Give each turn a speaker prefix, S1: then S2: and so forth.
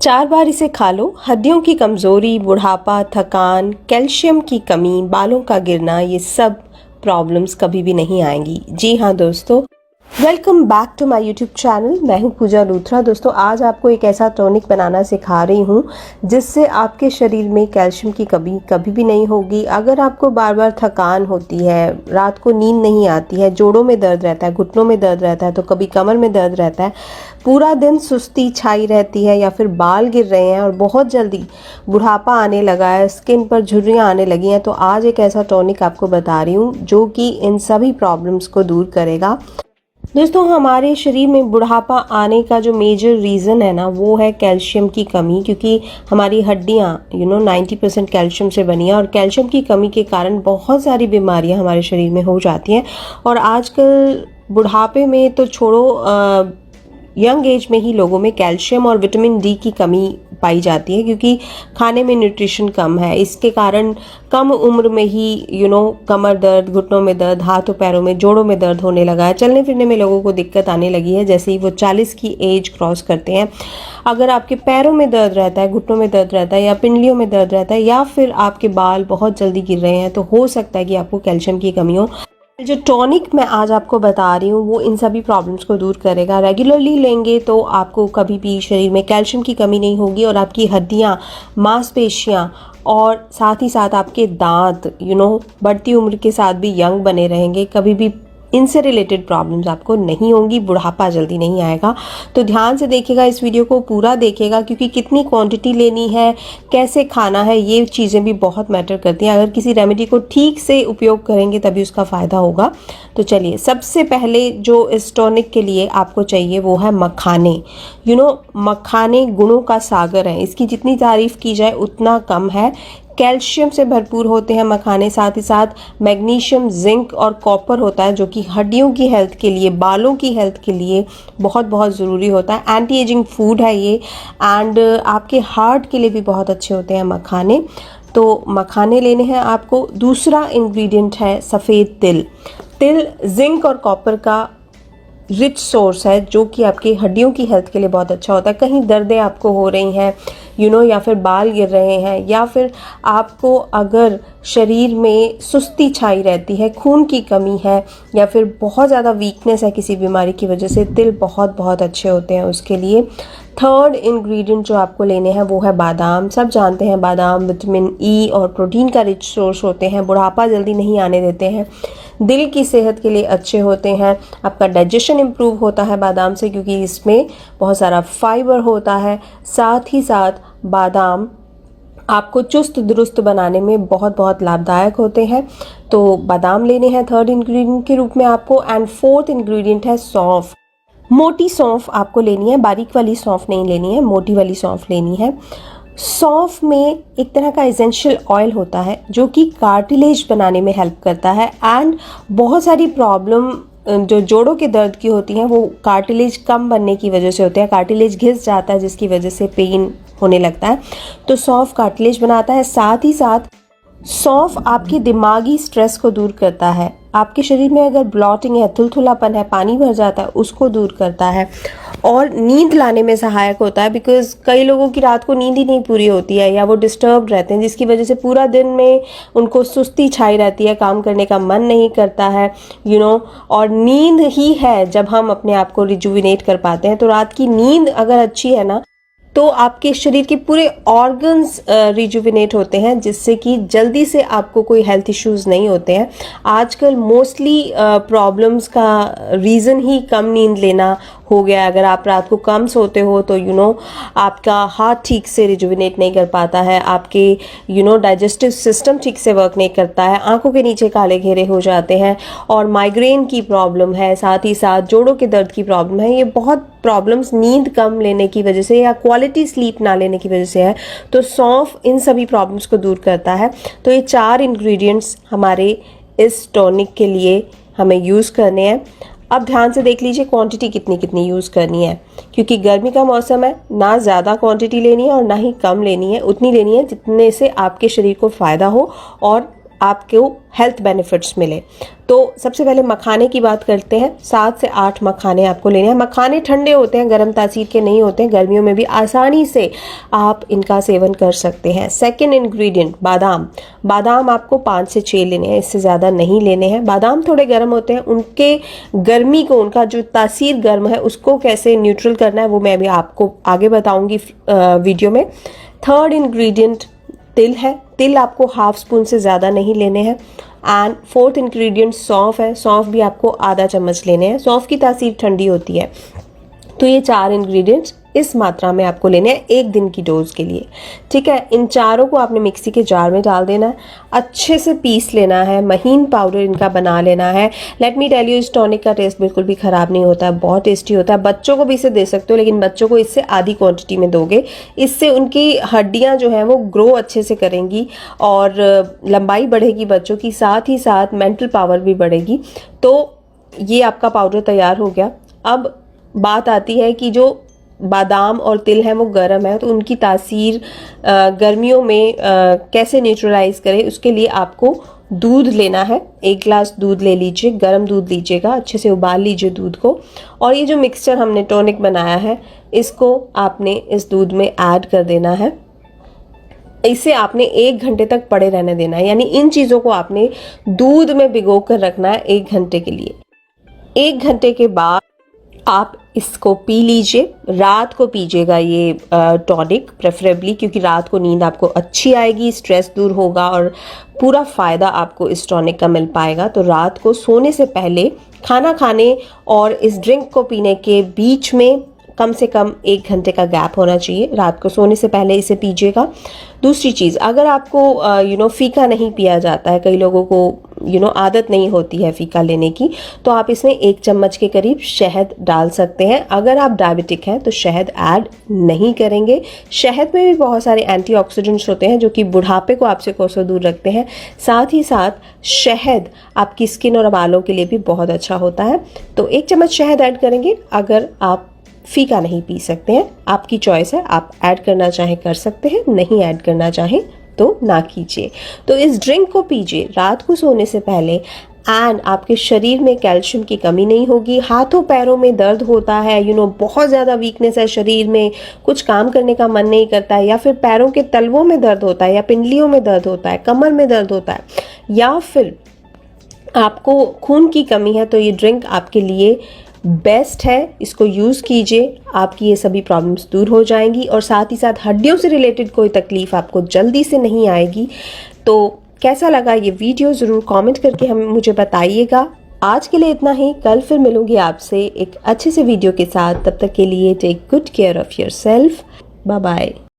S1: 4 बार इसे खा लो। हड्डियों की कमज़ोरी, बुढ़ापा, थकान, कैल्शियम की कमी, बालों का गिरना, ये सब प्रॉब्लम्स कभी भी नहीं आएंगी। जी हाँ दोस्तों, welcome back to my YouTube channel. मैं हूँ पूजा लूथरा। दोस्तों, आज आपको एक ऐसा टॉनिक बनाना सिखा रही हूँ जिससे आपके शरीर में कैल्शियम की कमी कभी भी नहीं होगी। अगर आपको बार बार थकान होती है, रात को नींद नहीं आती है, जोड़ों में दर्द रहता है, घुटनों में दर्द रहता है, तो कभी कमर में दर्द रहता है, पूरा दिन सुस्ती छाई रहती है, या फिर बाल गिर रहे हैं और बहुत जल्दी बुढ़ापा आने लगा है, स्किन पर झुर्रियाँ आने लगी हैं, तो आज एक ऐसा टॉनिक आपको बता रही हूँ जो कि इन सभी प्रॉब्लम्स को दूर करेगा। दोस्तों, हमारे शरीर में बुढ़ापा आने का जो मेजर रीज़न है ना, वो है कैल्शियम की कमी, क्योंकि हमारी हड्डियाँ 90% कैल्शियम से बनी है और कैल्शियम की कमी के कारण बहुत सारी बीमारियाँ हमारे शरीर में हो जाती हैं। और आजकल बुढ़ापे में तो छोड़ो, यंग एज में ही लोगों में कैल्शियम और विटामिन डी की कमी पाई जाती है, क्योंकि खाने में न्यूट्रिशन कम है। इसके कारण कम उम्र में ही कमर दर्द, घुटनों में दर्द, हाथों पैरों में, जोड़ों में दर्द होने लगा है। चलने फिरने में लोगों को दिक्कत आने लगी है जैसे ही वो 40 की एज क्रॉस करते हैं। अगर आपके पैरों में दर्द रहता है, घुटनों में दर्द रहता है, या पिंडलियों में दर्द रहता है, या फिर आपके बाल बहुत जल्दी गिर रहे हैं, तो हो सकता है कि आपको कैल्शियम की कमी हो। जो टॉनिक मैं आज आपको बता रही हूँ वो इन सभी प्रॉब्लम्स को दूर करेगा। रेगुलरली लेंगे तो आपको कभी भी शरीर में कैल्शियम की कमी नहीं होगी और आपकी हड्डियाँ, मांसपेशियाँ और साथ ही साथ आपके दांत बढ़ती उम्र के साथ भी यंग बने रहेंगे। कभी भी इनसे रिलेटेड प्रॉब्लम्स आपको नहीं होंगी, बुढ़ापा जल्दी नहीं आएगा। तो ध्यान से देखिएगा, इस वीडियो को पूरा देखिएगा, क्योंकि कितनी क्वांटिटी लेनी है, कैसे खाना है, ये चीज़ें भी बहुत मैटर करती हैं। अगर किसी रेमेडी को ठीक से उपयोग करेंगे तभी उसका फ़ायदा होगा। तो चलिए, सबसे पहले जो इस टॉनिक के लिए आपको चाहिए वो है मखाने। मखाने गुणों का सागर है, इसकी जितनी तारीफ़ की जाए उतना कम है। कैल्शियम से भरपूर होते हैं मखाने, साथ ही साथ मैग्नीशियम, जिंक और कॉपर होता है, जो कि हड्डियों की हेल्थ के लिए, बालों की हेल्थ के लिए बहुत बहुत ज़रूरी होता है। एंटी एजिंग फूड है ये, एंड आपके हार्ट के लिए भी बहुत अच्छे होते हैं मखाने। तो मखाने लेने हैं आपको। दूसरा इंग्रेडिएंट है सफ़ेद तिल। तिल जिंक और कॉपर का रिच सोर्स है, जो कि आपकी हड्डियों की हेल्थ के लिए बहुत अच्छा होता है। कहीं दर्दें आपको हो रही हैं या फिर बाल गिर रहे हैं, या फिर आपको अगर शरीर में सुस्ती छाई रहती है, खून की कमी है, या फिर बहुत ज़्यादा वीकनेस है किसी बीमारी की वजह से, तिल बहुत बहुत अच्छे होते हैं उसके लिए। थर्ड इंग्रेडिएंट जो आपको लेने हैं वो है बादाम। सब जानते हैं बादाम विटामिन ई और प्रोटीन का रिच सोर्स होते हैं, बुढ़ापा जल्दी नहीं आने देते हैं, दिल की सेहत के लिए अच्छे होते हैं, आपका डाइजेशन इम्प्रूव होता है बादाम से, क्योंकि इसमें बहुत सारा फाइबर होता है। साथ ही साथ बादाम आपको चुस्त दुरुस्त बनाने में बहुत बहुत लाभदायक होते हैं। तो बादाम लेने हैं थर्ड इंग्रेडिएंट के रूप में आपको। एंड फोर्थ इंग्रेडिएंट है सौंफ। मोटी सौंफ आपको लेनी है, बारीक वाली सौंफ नहीं लेनी है, मोटी वाली सौंफ लेनी है। सौंफ में एक तरह का एसेंशियल ऑयल होता है जो कि कार्टिलेज बनाने में हेल्प करता है। एंड बहुत सारी प्रॉब्लम जो जोड़ों के दर्द की होती हैं वो कार्टिलेज कम बनने की वजह से होते हैं। कार्टिलेज घिस जाता है जिसकी वजह से पेन होने लगता है। तो सौंफ कार्टिलेज बनाता है। साथ ही साथ सौंफ आपके दिमागी स्ट्रेस को दूर करता है। आपके शरीर में अगर ब्लॉटिंग है, थुलथुलापन है, पानी भर जाता है, उसको दूर करता है। और नींद लाने में सहायक होता है, बिकॉज कई लोगों की रात को नींद ही नहीं पूरी होती है, या वो डिस्टर्ब रहते हैं, जिसकी वजह से पूरा दिन में उनको सुस्ती छाई रहती है, काम करने का मन नहीं करता है और नींद ही है जब हम अपने आप को रिजुविनेट कर पाते हैं। तो रात की नींद अगर अच्छी है ना, तो आपके शरीर के पूरे ऑर्गन्स रिजुविनेट होते हैं, जिससे कि जल्दी से आपको कोई हेल्थ इश्यूज नहीं होते हैं। आजकल मोस्टली प्रॉब्लम्स का रीज़न ही कम नींद लेना हो गया। अगर आप रात को कम सोते हो तो आपका हार्ट ठीक से रिजुविनेट नहीं कर पाता है, आपके डाइजेस्टिव सिस्टम ठीक से वर्क नहीं करता है, आंखों के नीचे काले घेरे हो जाते हैं, और माइग्रेन की प्रॉब्लम है, साथ ही साथ जोड़ों के दर्द की प्रॉब्लम है। ये बहुत प्रॉब्लम्स नींद कम लेने की वजह से या क्वालिटी स्लीप ना लेने की वजह से है। तो सौंफ इन सभी प्रॉब्लम्स को दूर करता है। तो ये 4 इंग्रेडिएंट्स हमारे इस टॉनिक के लिए हमें यूज़ करने हैं। अब ध्यान से देख लीजिए क्वांटिटी कितनी कितनी यूज़ करनी है, क्योंकि गर्मी का मौसम है, ना ज़्यादा क्वांटिटी लेनी है और ना ही कम लेनी है। उतनी लेनी है जितने से आपके शरीर को फ़ायदा हो और आपको हेल्थ बेनिफिट्स मिले। तो सबसे पहले मखाने की बात करते हैं। 7 से 8 मखाने आपको लेने हैं। मखाने ठंडे होते हैं, गर्म तासीर के नहीं होते हैं, गर्मियों में भी आसानी से आप इनका सेवन कर सकते हैं। सेकंड इंग्रेडिएंट बादाम। बादाम आपको 5 से 6 लेने हैं, इससे ज़्यादा नहीं लेने हैं। बादाम थोड़े गर्म होते हैं, उनके गर्मी को, उनका जो तासीर गर्म है उसको कैसे न्यूट्रल करना है वो मैं भी आपको आगे बताऊंगी वीडियो में। थर्ड इंग्रेडिएंट तिल है। तिल आपको हाफ स्पून से ज़्यादा नहीं लेने हैं। एंड फोर्थ इंग्रेडिएंट सौंफ है। सौंफ भी आपको आधा चम्मच लेने हैं। सौंफ की तासीर ठंडी होती है। तो ये 4 इंग्रेडिएंट्स इस मात्रा में आपको लेने हैं 1 दिन की डोज के लिए। ठीक है, इन चारों को आपने मिक्सी के जार में डाल देना है, अच्छे से पीस लेना है, महीन पाउडर इनका बना लेना है। लेट मी टेल यू, इस टॉनिक का टेस्ट बिल्कुल भी ख़राब नहीं होता है, बहुत टेस्टी होता है। बच्चों को भी इसे दे सकते हो, लेकिन बच्चों को इससे आधी क्वांटिटी में दोगे, इससे उनकी हड्डियाँ जो हैं वो ग्रो अच्छे से करेंगी और लंबाई बढ़ेगी बच्चों की, साथ ही साथ मेंटल पावर भी बढ़ेगी। तो ये आपका पाउडर तैयार हो गया। अब बात आती है कि जो बादाम और तिल है वो गर्म है, तो उनकी तासीर गर्मियों में कैसे न्यूट्रलाइज करें, उसके लिए आपको दूध लेना है। 1 गिलास दूध ले लीजिए, गर्म दूध लीजिएगा, अच्छे से उबाल लीजिए दूध को। और ये जो मिक्सचर हमने टॉनिक बनाया है इसको आपने इस दूध में ऐड कर देना है। इसे आपने 1 घंटे तक पड़े रहने देना है, यानी इन चीज़ों को आपने दूध में भिगो कर रखना है 1 घंटे के लिए। 1 घंटे के बाद आप इसको पी लीजिए। रात को पीजिएगा ये टॉनिक प्रेफरेबली, क्योंकि रात को नींद आपको अच्छी आएगी, स्ट्रेस दूर होगा और पूरा फ़ायदा आपको इस टॉनिक का मिल पाएगा। तो रात को सोने से पहले, खाना खाने और इस ड्रिंक को पीने के बीच में कम से कम 1 घंटे का गैप होना चाहिए। रात को सोने से पहले इसे पीजिएगा। दूसरी चीज़, अगर आपको फ़ीका नहीं पिया जाता है, कई लोगों को आदत नहीं होती है फ़ीका लेने की, तो आप इसमें 1 चम्मच के करीब शहद डाल सकते हैं। अगर आप डायबिटिक हैं तो शहद ऐड नहीं करेंगे। शहद में भी बहुत सारे एंटीऑक्सीडेंट्स होते हैं जो कि बुढ़ापे को आपसे कोसों दूर रखते हैं। साथ ही साथ शहद आपकी स्किन और बालों के लिए भी बहुत अच्छा होता है। तो 1 चम्मच शहद ऐड करेंगे। अगर आप फीका नहीं पी सकते हैं, आपकी चॉइस है, आप ऐड करना चाहें कर सकते हैं, नहीं ऐड करना चाहें तो ना कीजिए। तो इस ड्रिंक को पीजिए रात को सोने से पहले एंड आपके शरीर में कैल्शियम की कमी नहीं होगी। हाथों पैरों में दर्द होता है, बहुत ज़्यादा वीकनेस है शरीर में, कुछ काम करने का मन नहीं करता है, या फिर पैरों के तलवों में दर्द होता है, या पिंडलियों में दर्द होता है, कमर में दर्द होता है, या फिर आपको खून की कमी है, तो ये ड्रिंक आपके लिए बेस्ट है। इसको यूज़ कीजिए, आपकी ये सभी प्रॉब्लम्स दूर हो जाएंगी और साथ ही साथ हड्डियों से रिलेटेड कोई तकलीफ़ आपको जल्दी से नहीं आएगी। तो कैसा लगा ये वीडियो ज़रूर कमेंट करके मुझे बताइएगा। आज के लिए इतना ही, कल फिर मिलूंगी आपसे एक अच्छे से वीडियो के साथ। तब तक के लिए take good care of yourself. Bye bye.